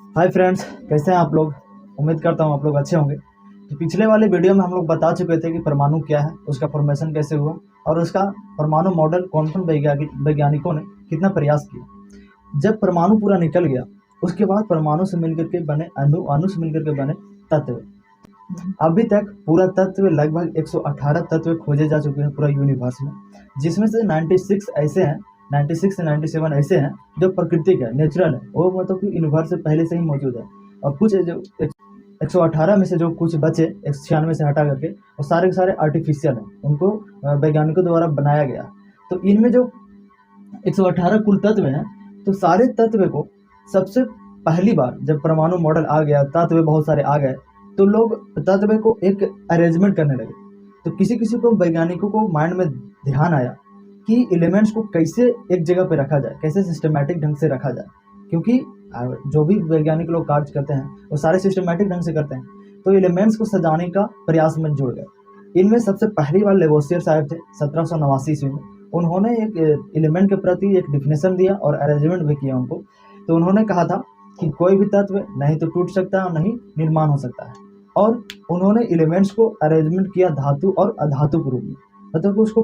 Hi friends, कैसे हैं आप लोग। उम्मीद करता हूँ आप लोग अच्छे होंगे। तो पिछले वाले वीडियो में हम लोग बता चुके थे कि परमाणु क्या है, उसका फॉर्मेशन कैसे हुआ और उसका परमाणु मॉडल कौन कौन वैज्ञानिकों ने कितना प्रयास किया। जब परमाणु पूरा निकल गया उसके बाद परमाणु से मिलकर के बने अणु, अणु से मिलकर के बने तत्व। अभी तक पूरा तत्व लगभग 118 तत्व खोजे जा चुके हैं पूरा यूनिवर्स में, जिसमें से 96 ऐसे हैं, 96 से 97 ऐसे हैं जो प्राकृतिक है, नेचुरल है, वो मतलब कि यूनिवर्स से पहले से ही मौजूद है। और कुछ जो 118 में से जो कुछ बचे 196 से हटा करके वो सारे के सारे आर्टिफिशियल हैं, उनको वैज्ञानिकों द्वारा बनाया गया। तो इनमें जो 118 कुल तत्व हैं, तो सारे तत्व को सबसे पहली बार जब परमाणु मॉडल आ गया, तत्व बहुत सारे आ गए, तो लोग तत्व को एक अरेंजमेंट करने लगे। तो किसी किसी को, वैज्ञानिकों को माइंड में ध्यान आया कि एलिमेंट्स को कैसे एक जगह पे रखा जाए, कैसे सिस्टमेटिक ढंग से रखा जाए, क्योंकि जो भी वैज्ञानिक लोग कार्य करते हैं वो सारे सिस्टमेटिक ढंग से करते हैं। तो एलिमेंट्स को सजाने का प्रयास में जुड़ गए। इनमें सबसे पहली बार लेवोसियर साहब थे 1789 ईस्वी में। उन्होंने एक एलिमेंट के प्रति एक डिफिनेशन दिया और अरेंजमेंट भी किया उनको। तो उन्होंने कहा था कि कोई भी तत्व नहीं तो टूट सकता है, नहीं निर्माण हो सकता है। और उन्होंने एलिमेंट्स को अरेंजमेंट किया धातु और अधातु के रूप में, मतलब कि उसको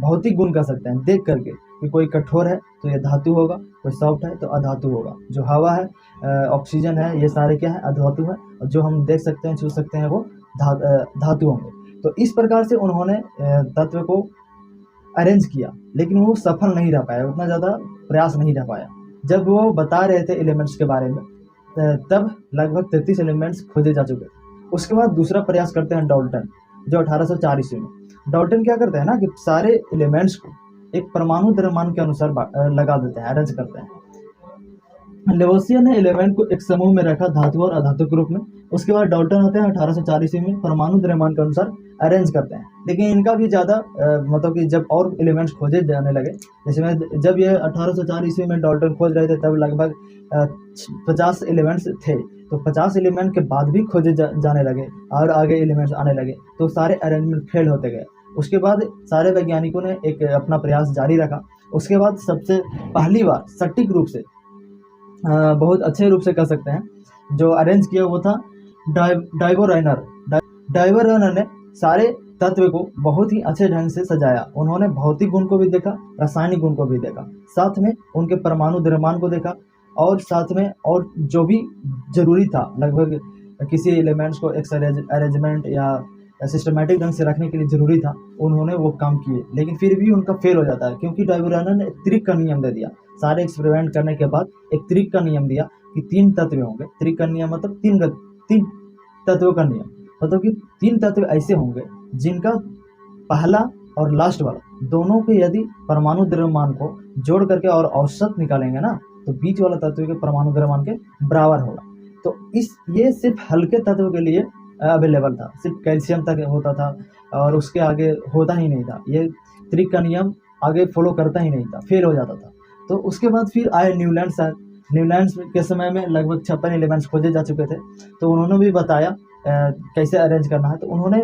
भौतिक गुण कह सकते हैं देख करके कि कोई कठोर है तो ये धातु होगा, कोई सॉफ्ट है तो अधातु होगा, जो हवा है, ऑक्सीजन है, ये सारे क्या है, अधातु है, और जो हम देख सकते हैं, छू सकते हैं, वो धातु होंगे। तो इस प्रकार से उन्होंने तत्व को अरेंज किया, लेकिन वो सफल नहीं रह पाया, उतना ज़्यादा प्रयास नहीं रह पाया। जब वो बता रहे थे एलिमेंट्स के बारे में तब लगभग 33 एलिमेंट्स खोजे जा चुके थे। उसके बाद दूसरा प्रयास करते हैं डाल्टन, जो 1804 ईस्वी में। डाल्टन क्या करते हैं ना कि सारे एलिमेंट्स को एक परमाणु द्रव्यमान के अनुसार लगा देते हैं, अरेंज करते हैं। लेवोसियर ने एलिमेंट को एक समूह में रखा, धातु और अधातु के रूप में। उसके बाद डाल्टन होते हैं 1804 ईस्वी में, परमाणु द्रव्यमान के अनुसार अरेंज करते हैं। लेकिन इनका भी ज़्यादा मतलब कि जब और एलिमेंट्स खोजे जाने लगे, जैसे में जब ये 1804 ईस्वी में डाल्टन खोज रहे थे तब लगभग 50 एलिमेंट्स थे। तो 50 एलिमेंट के बाद भी खोजे जाने लगे और आगे एलिमेंट्स आने लगे, तो सारे अरेंजमेंट फेल होते गए। उसके बाद सारे वैज्ञानिकों ने एक अपना प्रयास जारी रखा। उसके बाद सबसे पहली बार सटीक रूप से, बहुत अच्छे रूप से कह सकते हैं, जो अरेंज किया वो था डाइवो रेनर। डाइवो रेनर ने सारे तत्व को बहुत ही अच्छे ढंग से सजाया। उन्होंने भौतिक गुण को भी देखा, रासायनिक गुण को भी देखा, साथ में उनके परमाणु द्रव्यमान को देखा, और साथ में और जो भी जरूरी था, लगभग किसी एलिमेंट्स को एक अरेंजमेंट या सिस्टमेटिक ढंग से रखने के लिए जरूरी था, उन्होंने वो काम किए। लेकिन फिर भी उनका फेल हो जाता है, क्योंकि डाइवो रेनर ने त्रिक का नियम दे दिया। सारे एक्सपेरिमेंट करने के बाद एक त्रिक का नियम दिया कि 3 तत्व होंगे। त्रिक का नियम मतलब तीन तत्वों का नियम, मतलब कि 3 तत्व ऐसे होंगे जिनका पहला और लास्ट वाला दोनों के यदि परमाणु द्रव्यमान को जोड़ करके और औसत निकालेंगे ना, तो बीच वाला तत्व के परमाणु द्रव्यमान के बराबर होगा। तो ये सिर्फ हल्के तत्व के लिए अवेलेबल था, सिर्फ कैल्शियम तक होता था और उसके आगे होता ही नहीं था। ये त्रिक का नियम आगे फॉलो करता ही नहीं था, फेल हो जाता था। तो उसके बाद फिर आए न्यूलैंड्स। न्यूलैंड्स के समय में लगभग 56 एलिमेंट्स खोजे जा चुके थे। तो उन्होंने भी बताया कैसे अरेंज करना है। तो उन्होंने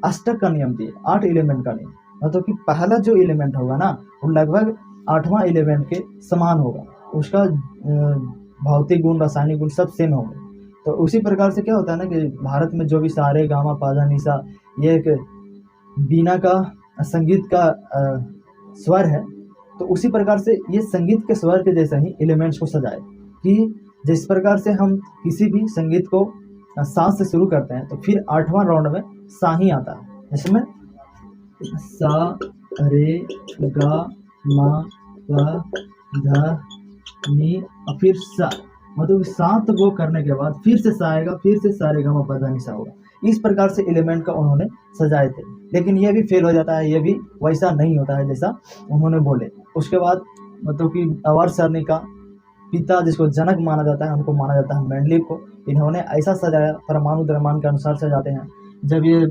अष्टक का नियम दिए, 8 एलिमेंट का नियम, मतलब कि पहला जो एलिमेंट होगा ना वो लगभग 8वां एलिमेंट के समान होगा, उसका भौतिक गुण, रासायनिक गुण सब सेम होंगे। तो उसी प्रकार से क्या होता है ना कि भारत में जो भी सारे गामा पाधा निशा, ये एक बीना का संगीत का स्वर है। तो उसी प्रकार से ये संगीत के स्वर के जैसा ही एलिमेंट्स को सजाए, कि जिस प्रकार से हम किसी भी संगीत को सा से शुरू करते हैं तो फिर 8वां राउंड में सा ही आता है, जिसमें सा रे गा मा पा धा नी और फिर सा, मतलब 7 वो करने के बाद फिर से सा आएगा, फिर से सा रे गा मा पा धा नी सा होगा। इस प्रकार से एलिमेंट का उन्होंने सजाए थे, लेकिन ये भी फेल हो जाता है, ये भी वैसा नहीं होता है जैसा उन्होंने बोले। उसके बाद मतलब कि आवर्त सारणी का पिता, जिसको जनक माना जाता है, उनको माना जाता है मेंडलीव को। इन्होंने ऐसा सजाया, परमाणु द्रव्यमान के अनुसार सजाते हैं। जब ये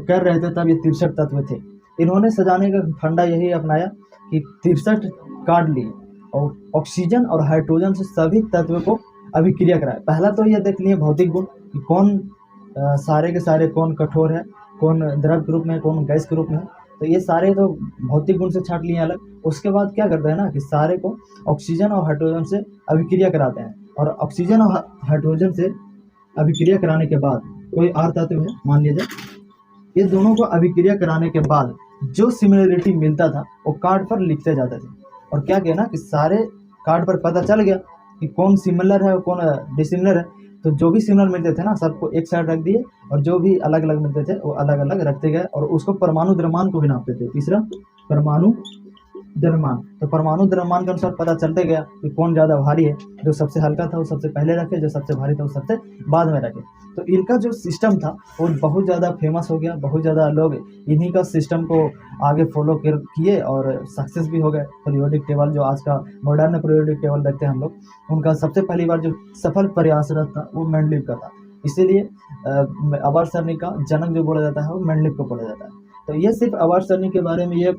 कर रहे थे तब ये 63 तत्व थे। इन्होंने सजाने का फंडा यही अपनाया कि 63 कार्ड लिए और ऑक्सीजन और हाइड्रोजन से सभी तत्व को अभिक्रिया कराए। पहला तो ये देख लिए भौतिक गुण कि कौन सारे के सारे कौन कठोर है, कौन द्रव के रूप में है, कौन गैस के रूप में है। तो ये सारे तो भौतिक गुण से छांट लिए अलग। उसके बाद क्या करते हैं ना कि सारे को ऑक्सीजन और हाइड्रोजन से अभिक्रिया कराते हैं। और ऑक्सीजन और हाइड्रोजन से अभिक्रिया कराने के बाद कोई आर तत्व है मान लीजिए, ये दोनों को अभिक्रिया कराने के बाद जो सिमिलरिटी मिलता था वो कार्ड पर लिखते जाते थे। और क्या किया ना कि सारे कार्ड पर पता चल गया कि कौन सिमिलर है और कौन डिसिमिलर है। तो जो भी सिमिलर मिलते थे ना सबको एक साइड रख दिए, और जो भी अलग अलग मिलते थे वो अलग अलग रखते गए, और उसको परमाणु द्रव्यमान को भी नापते थे। तीसरा परमाणु द्रव्यमान, तो परमाणु द्रव्यमान के अनुसार पता चलते गया कि कौन ज़्यादा भारी है। जो सबसे हल्का था वो सबसे पहले रखे, जो सबसे भारी था वो सबसे बाद में रखे। तो इनका जो सिस्टम था वो बहुत ज़्यादा फेमस हो गया, बहुत ज़्यादा लोग इन्हीं का सिस्टम को आगे फॉलो किए और सक्सेस भी हो गए। पीरियोडिक टेबल जो आज का मॉडर्न पीरियोडिक टेबल देखते हैं हम लोग, उनका सबसे पहली बार जो सफल प्रयासरत था वो मेंडलीव का था। इसीलिए आवर्त सारणी का जनक जो बोला जाता है वो मेंडलीव को बोला जाता है। तो ये सिर्फ आवर्त सारणी के बारे में ये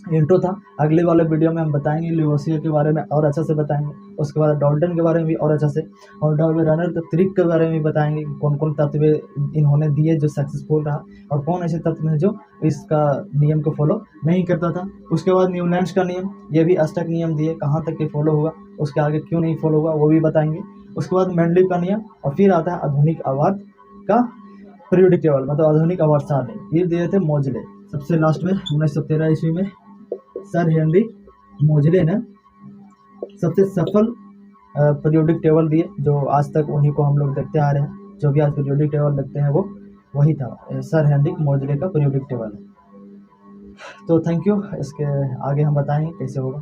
इंट्रो था। अगले वाले वीडियो में हम बताएंगे लिवोसियर के बारे में और अच्छा से बताएंगे, उसके बाद डाल्टन के बारे में भी और अच्छा से, और रनर का ट्रिक के बारे में भी बताएंगे कि कौन कौन तत्व इन्होंने दिए जो सक्सेसफुल रहा, और कौन ऐसे तत्व हैं जो इसका नियम को फॉलो नहीं करता था। उसके बाद न्यूलैंड्स का नियम, ये भी अष्टक नियम दिए, कहाँ तक ये फॉलो हुआ, उसके आगे क्यों नहीं फॉलो हुआ वो भी बताएंगे। उसके बाद मेंडलीव का नियम, और फिर आता है आधुनिक आवर्त का पीरियोडिक टेबल, मतलब आधुनिक आवर्त सारणी। ये दिए थे मोजले। सबसे लास्ट में 1913 ईस्वी में सर हेनरी मोजले ने सबसे सफल पीरियोडिक टेबल दिए, जो आज तक उन्हीं को हम लोग देखते आ रहे हैं। जो भी आज पीरियोडिक टेबल देखते हैं वो वही था, सर हेनरी मोजले का पीरियोडिक टेबल है। तो थैंक यू, इसके आगे हम बताएंगे कैसे होगा।